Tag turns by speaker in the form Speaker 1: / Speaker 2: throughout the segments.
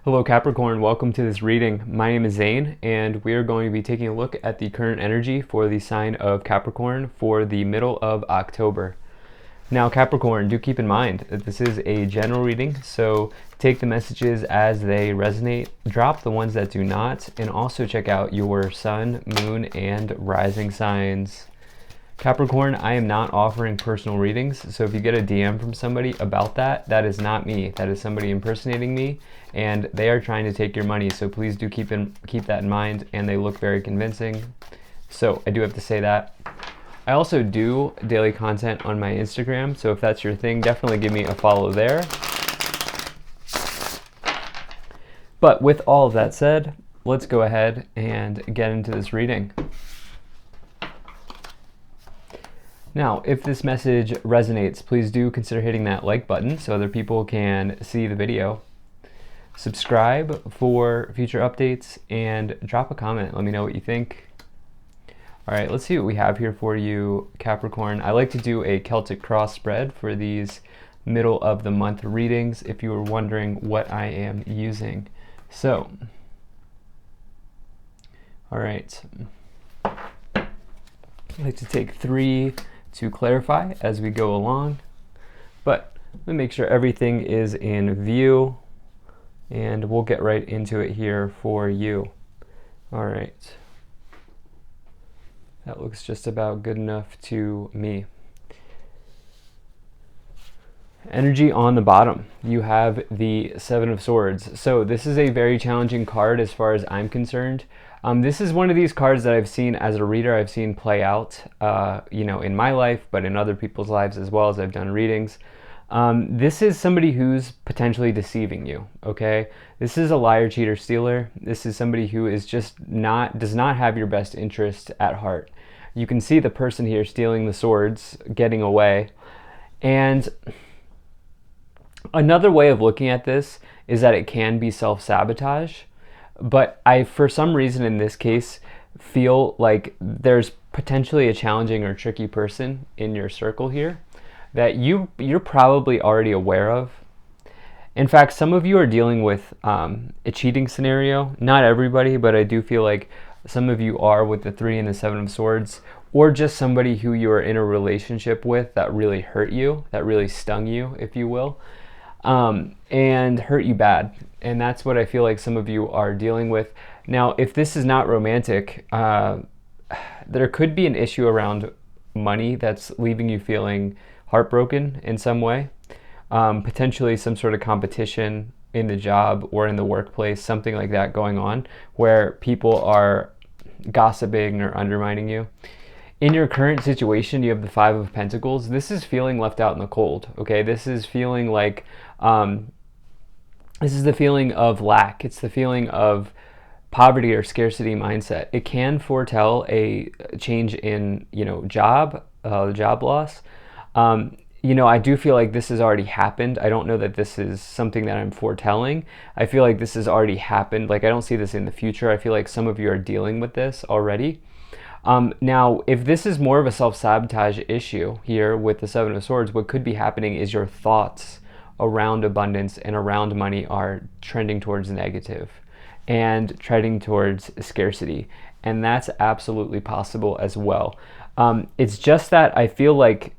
Speaker 1: Hello Capricorn, welcome to this reading. My name is Zane and we are going to be taking a look at the current energy for the sign of Capricorn for the middle of October. Now Capricorn, do keep in mind that this is a general reading, so take the messages as they resonate, drop the ones that do not, and also check out your sun, moon, and rising signs. Capricorn, I am not offering personal readings, so if you get a DM from somebody about that, that is not me. That is somebody impersonating me, and they are trying to take your money, so please do keep that in mind, and they look very convincing. So I do have to say that. I also do daily content on my Instagram, so if that's your thing, definitely give me a follow there. But with all of that said, let's go ahead and get into this reading. Now, if this message resonates, please do consider hitting that like button so other people can see the video. Subscribe for future updates and drop a comment. Let me know what you think. All right, let's see what we have here for you, Capricorn. I like to do a Celtic cross spread for these middle of the month readings if you were wondering what I am using. So, all right. I like to take 3 to clarify as we go along, but let me make sure everything is in view and we'll get right into it here for you. All right, that looks just about good enough to me. Energy on the bottom, you have the 7 of Swords. So this is a very challenging card as far as I'm concerned. This is one of these cards that I've seen as a reader, I've seen play out, in my life, but in other people's lives as well as I've done readings. This is somebody who's potentially deceiving you, okay? This is a liar, cheater, stealer. This is somebody who is just does not have your best interest at heart. You can see the person here stealing the swords, getting away. And another way of looking at this is that it can be self-sabotage. But I, for some reason in this case, feel like there's potentially a challenging or tricky person in your circle here that you're probably already aware of. In fact, some of you are dealing with a cheating scenario. Not everybody, but I do feel like some of you are with the 3 and the 7 of Swords, or just somebody who you are in a relationship with that really hurt you, that really stung you, if you will, and hurt you bad. And that's what I feel like some of you are dealing with. Now, if this is not romantic, there could be an issue around money that's leaving you feeling heartbroken in some way. Potentially some sort of competition in the job or in the workplace, something like that going on where people are gossiping or undermining you. In your current situation, you have the 5 of Pentacles. This is feeling left out in the cold, okay? This is feeling like, this is the feeling of lack. It's the feeling of poverty or scarcity mindset. It can foretell a change in, job loss. I do feel like this has already happened. I don't know that this is something that I'm foretelling. I feel like this has already happened. Like, I don't see this in the future. I feel like some of you are dealing with this already. Now, if this is more of a self-sabotage issue here with the 7 of Swords, what could be happening is your thoughts around abundance and around money are trending towards negative and trending towards scarcity. And that's absolutely possible as well. It's just that I feel like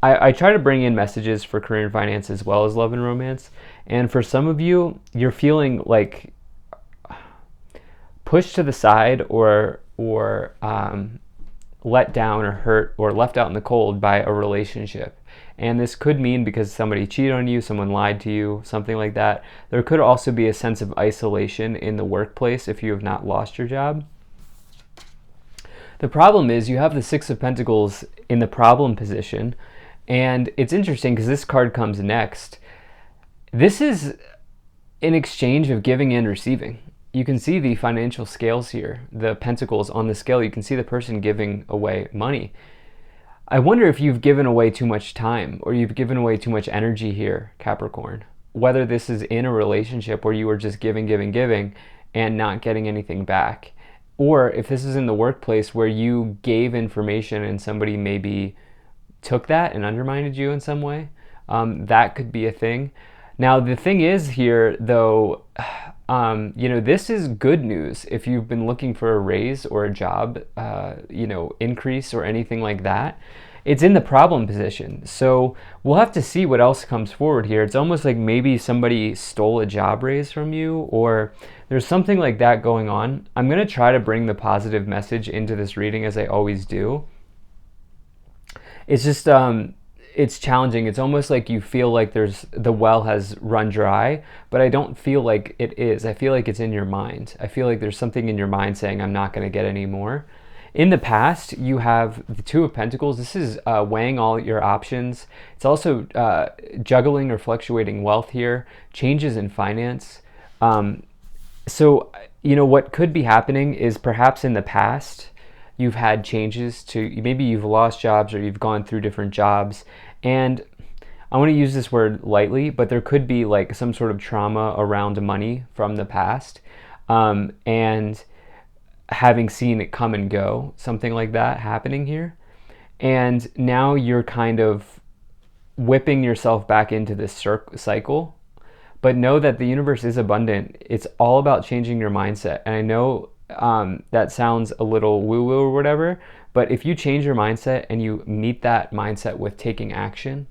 Speaker 1: I try to bring in messages for career and finance as well as love and romance. And for some of you, you're feeling like pushed to the side or let down or hurt or left out in the cold by a relationship. And this could mean because somebody cheated on you, someone lied to you, something like that. There could also be a sense of isolation in the workplace if you have not lost your job. The problem is you have the 6 of Pentacles in the problem position. And it's interesting because this card comes next. This is an exchange of giving and receiving. You can see the financial scales here, the pentacles on the scale. You can see the person giving away money. I wonder if you've given away too much time or you've given away too much energy here, Capricorn. Whether this is in a relationship where you are just giving and not getting anything back. Or if this is in the workplace where you gave information and somebody maybe took that and undermined you in some way. That could be a thing. Now, the thing is here, though, this is good news if you've been looking for a raise or a job, increase or anything like that. It's in the problem position. So we'll have to see what else comes forward here. It's almost like maybe somebody stole a job raise from you, or there's something like that going on. I'm going to try to bring the positive message into this reading, as I always do. It's just, it's challenging. It's almost like you feel like the well has run dry, but I don't feel like it is. I feel like it's in your mind. I feel like there's something in your mind saying, I'm not going to get any more. In the past, you have the Two of Pentacles. This is weighing all your options. It's also juggling or fluctuating wealth here, changes in finance. So, what could be happening is perhaps in the past, you've had changes to, maybe you've lost jobs or you've gone through different jobs. And I want to use this word lightly, but there could be like some sort of trauma around money from the past. And having seen it come and go, something like that happening here. And now you're kind of whipping yourself back into this cycle. But know that the universe is abundant. It's all about changing your mindset. And I know that sounds a little woo-woo or whatever, but if you change your mindset and you meet that mindset with taking action,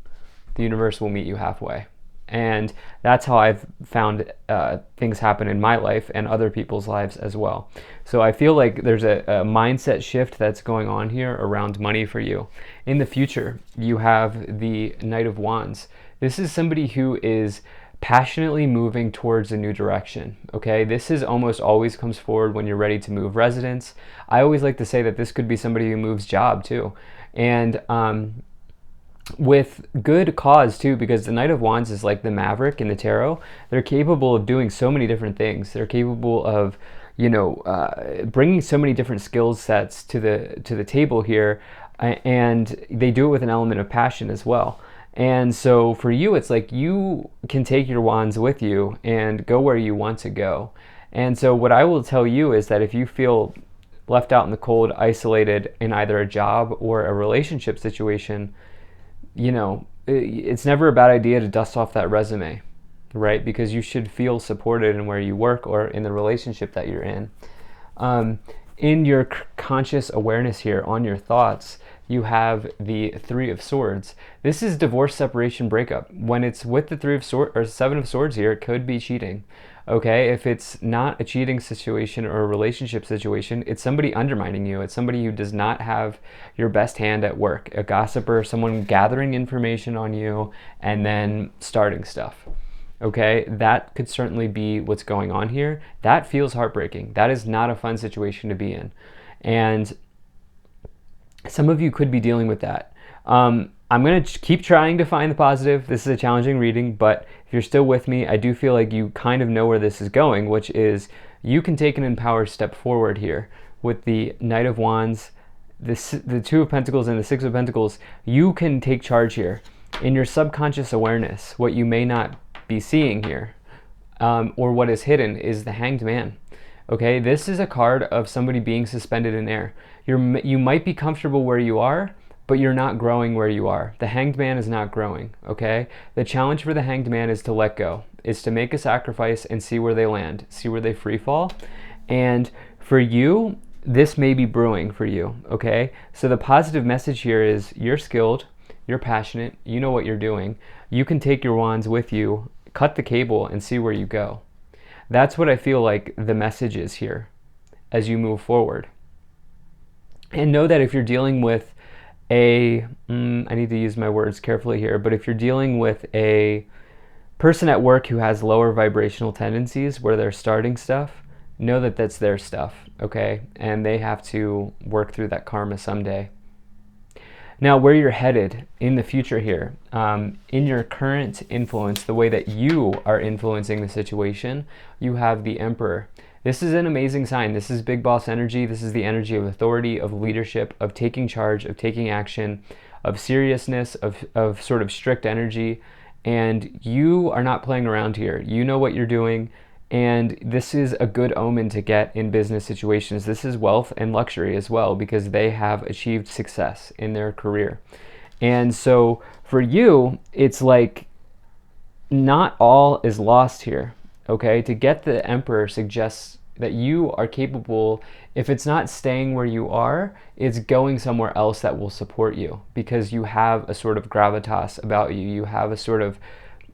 Speaker 1: the universe will meet you halfway. And that's how I've found things happen in my life and other people's lives as well. So I feel like there's a mindset shift that's going on here around money for you. In the future, you have the Knight of Wands. This is somebody who is passionately moving towards a new direction. Okay, this is almost always comes forward when you're ready to move residence. I always like to say that this could be somebody who moves job too. And with good cause too, because the Knight of Wands is like the maverick in the tarot. They're capable of doing so many different things. They're capable of, bringing so many different skill sets to the table here, and they do it with an element of passion as well. And so for you, it's like you can take your wands with you and go where you want to go. And so what I will tell you is that if you feel left out in the cold, isolated in either a job or a relationship situation, it's never a bad idea to dust off that resume, right? Because you should feel supported in where you work or in the relationship that you're in. In your conscious awareness here on your thoughts, you have the Three of Swords. This is divorce, separation, breakup. When it's with the Three of Swords or Seven of Swords here, it could be cheating. Okay, if it's not a cheating situation or a relationship situation, it's somebody undermining you. It's somebody who does not have your best hand at work, a gossiper, someone gathering information on you and then starting stuff. Okay, that could certainly be what's going on here. That feels heartbreaking. That is not a fun situation to be in. And some of you could be dealing with that. I'm going to keep trying to find the positive. This is a challenging reading, but if you're still with me, I do feel like you kind of know where this is going, which is you can take an empowered step forward here with the Knight of Wands, the Two of Pentacles, and the Six of Pentacles. You can take charge here in your subconscious awareness. What you may not be seeing here, or what is hidden, is the Hanged Man. Okay, this is a card of somebody being suspended in air. You might be comfortable where you are, but you're not growing where you are. The Hanged Man is not growing, okay? The challenge for the Hanged Man is to let go, is to make a sacrifice and see where they land, see where they free fall. And for you, this may be brewing for you, okay? So the positive message here is you're skilled, you're passionate, you know what you're doing. You can take your wands with you, cut the cable, and see where you go. That's what I feel like the message is here as you move forward. And know that if you're dealing with I need to use my words carefully here, but if you're dealing with a person at work who has lower vibrational tendencies where they're starting stuff, know that that's their stuff, okay? And they have to work through that karma someday. Now, where you're headed in the future here, in your current influence, the way that you are influencing the situation, you have the Emperor. This is an amazing sign. This is big boss energy. This is the energy of authority, of leadership, of taking charge, of taking action, of seriousness, of sort of strict energy. And you are not playing around here. You know what you're doing. And this is a good omen to get in business situations. This is wealth and luxury as well, because they have achieved success in their career. And so for you, it's like not all is lost here. okay? To get the Emperor suggests that you are capable, if it's not staying where you are, it's going somewhere else that will support you, because you have a sort of gravitas about you. You have a sort of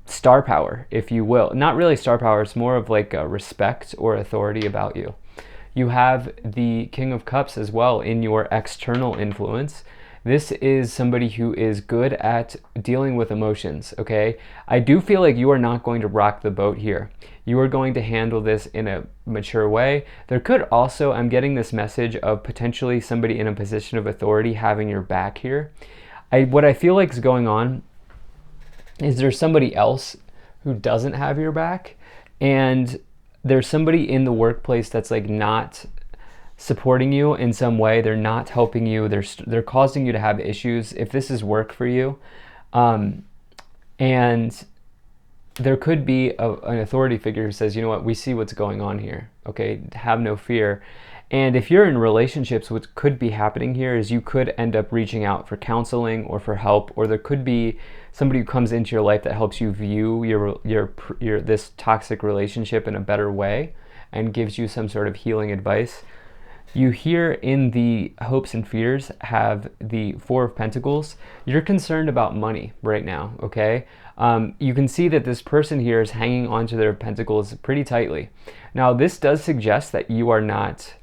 Speaker 1: star power, if you will. Not really star power, it's more of like a respect or authority about you. You have the King of Cups as well in your external influence. This is somebody who is good at dealing with emotions, okay? I do feel like you are not going to rock the boat here. You are going to handle this in a mature way. There could also, I'm getting this message of potentially somebody in a position of authority having your back here. What I feel like is going on is there's somebody else who doesn't have your back, and there's somebody in the workplace that's like not supporting you in some way. They're not helping you. They're causing you to have issues if this is work for you. And there could be an authority figure who says, you know what, we see what's going on here. Okay, have no fear. And if you're in relationships, what could be happening here is you could end up reaching out for counseling or for help, or there could be somebody who comes into your life that helps you view your this toxic relationship in a better way and gives you some sort of healing advice. You here in the hopes and fears have the Four of Pentacles. You're concerned about money right now, okay? You can see that this person here is hanging onto their pentacles pretty tightly. Now, this does suggest that you are not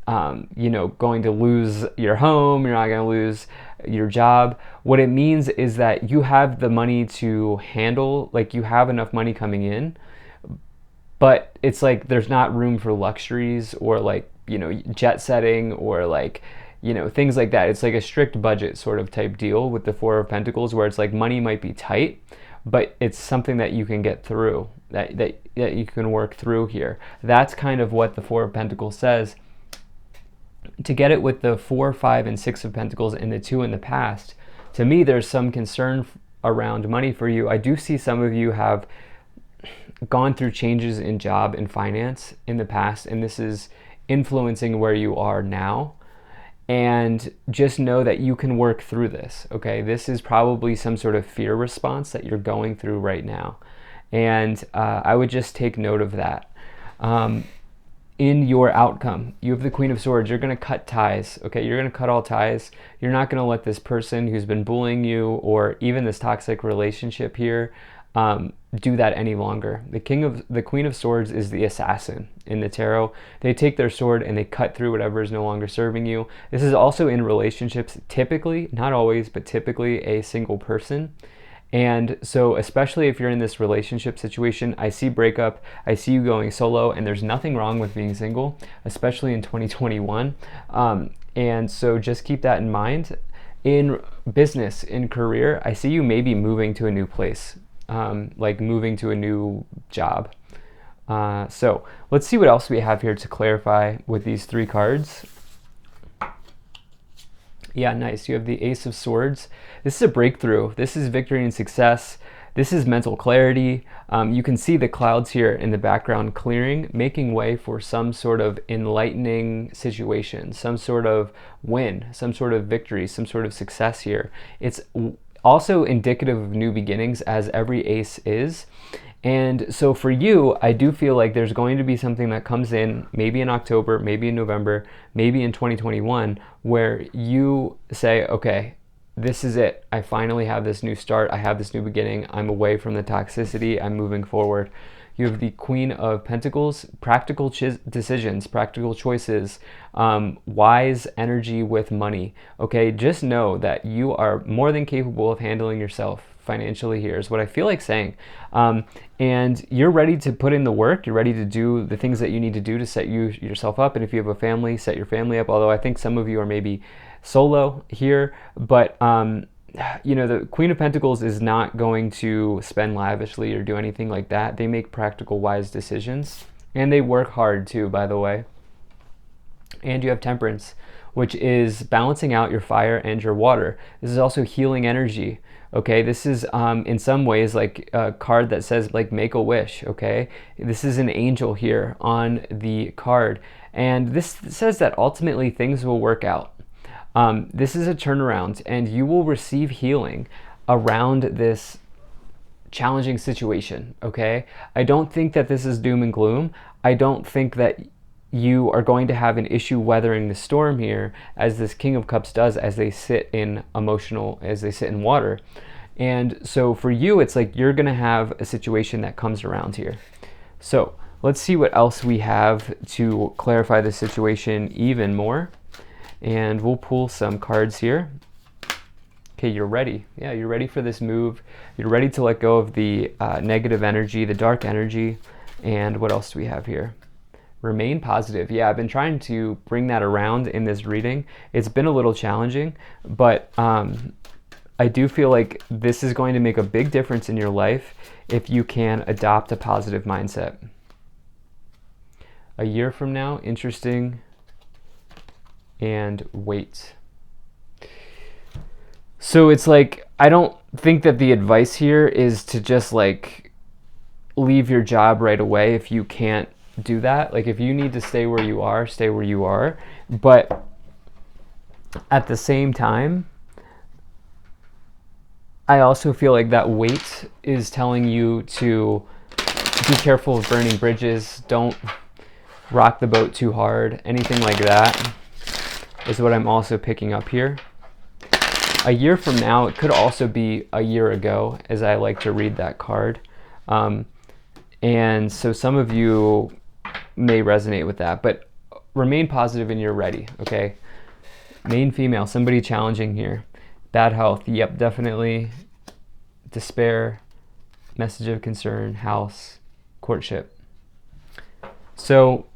Speaker 1: going to lose your home, you're not going to lose your job. What it means is that you have the money to handle, like you have enough money coming in, but it's like there's not room for luxuries or like, jet setting or like, things like that. It's like a strict budget sort of type deal with the Four of Pentacles, where it's like money might be tight, but it's something that you can get through, that you can work through here. That's kind of what the Four of Pentacles says. To get it with the 4, 5, and 6 of Pentacles and the 2 in the past, to me, there's some concern around money for you. I do see some of you have gone through changes in job and finance in the past, and this is influencing where you are now. And just know that you can work through this, okay? This is probably some sort of fear response that you're going through right now. And I would just take note of that. In your outcome, you have the Queen of Swords. You're going to cut ties, okay? You're going to cut all ties. You're not going to let this person who's been bullying you or even this toxic relationship here do that any longer. The Queen of Swords is the assassin in the tarot. They take their sword and they cut through whatever is no longer serving you. This is also in relationships, typically, not always, but typically a single person. And so especially if you're in this relationship situation, I see breakup, I see you going solo, and there's nothing wrong with being single, especially in 2021. And so just keep that in mind. In business, in career, I see you maybe moving to a new place, like moving to a new job. So let's see what else we have here to clarify with these 3 cards. Yeah, nice. You have the Ace of Swords. This is a breakthrough. This is victory and success. This is mental clarity. You can see the clouds here in the background clearing, making way for some sort of enlightening situation, some sort of win, some sort of victory, some sort of success here. It's also indicative of new beginnings, as every ace is. And so for you, I do feel like there's going to be something that comes in, maybe in October, maybe in November, maybe in 2021, where you say, okay, this is it. I finally have this new start. I have this new beginning. I'm away from the toxicity. I'm moving forward. You have the Queen of Pentacles, practical decisions, practical choices, wise energy with money. Okay, just know that you are more than capable of handling yourself financially here is what I feel like saying. And you're ready to put in the work. You're ready to do the things that you need to do to set yourself up. And if you have a family, set your family up. Although I think some of you are maybe solo here, but the Queen of Pentacles is not going to spend lavishly or do anything like that. They make practical, wise decisions, and they work hard too, by the way. And you have Temperance, which is balancing out your fire and your water. This is also healing energy. Okay, this is in some ways like a card that says like make a wish. Okay, this is an angel here on the card, and this says that ultimately things will work out. This is a turnaround, and you will receive healing around this challenging situation, okay? I don't think that this is doom and gloom. I don't think that you are going to have an issue weathering the storm here, as this King of Cups does, as they sit in water. And so for you, it's like you're going to have a situation that comes around here. So let's see what else we have to clarify the situation even more. And we'll pull some cards here. Okay, you're ready. Yeah, you're ready for this move. You're ready to let go of the negative energy, the dark energy. And what else do we have here? Remain positive. Yeah, I've been trying to bring that around in this reading. It's been a little challenging, but I do feel like this is going to make a big difference in your life if you can adopt a positive mindset. A year from now, interesting, and wait. So it's like, I don't think that the advice here is to just like leave your job right away if you can't do that. Like if you need to stay where you are, stay where you are. But at the same time, I also feel like that weight is telling you to be careful of burning bridges. Don't rock the boat too hard. Anything like that is what I'm also picking up here. A year from now, it could also be a year ago, as I like to read that card. And so some of you may resonate with that, but remain positive and you're ready, okay? Main female, somebody challenging here. Bad health, yep, definitely. Despair, message of concern, house, courtship. So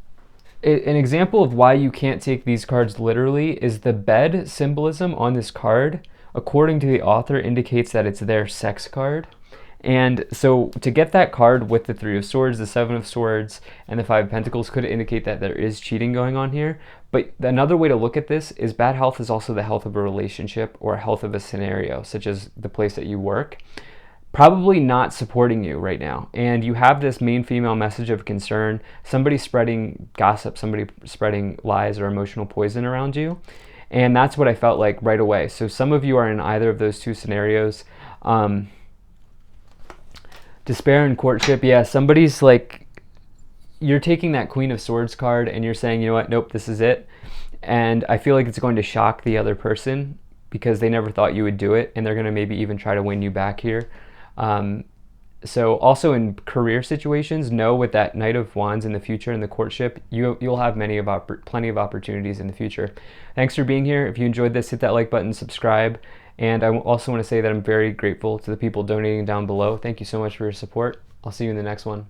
Speaker 1: an example of why you can't take these cards literally is the bed symbolism on this card, according to the author, indicates that it's their sex card. And so to get that card with the Three of Swords, the Seven of Swords, and the Five of Pentacles could indicate that there is cheating going on here. But another way to look at this is bad health is also the health of a relationship or health of a scenario, such as the place that you work, probably not supporting you right now. And you have this main female message of concern, somebody spreading gossip, somebody spreading lies or emotional poison around you. And that's what I felt like right away. So some of you are in either of those two scenarios. Despair and courtship, yeah, somebody's like, you're taking that Queen of Swords card and you're saying, you know what, nope, this is it. And I feel like it's going to shock the other person because they never thought you would do it, and they're going to maybe even try to win you back here. So also in career situations, know with that Knight of Wands in the future and the courtship, you'll have plenty of opportunities in the future. Thanks for being here. If you enjoyed this, hit that like button, subscribe. And I also want to say that I'm very grateful to the people donating down below. Thank you so much for your support. I'll see you in the next one.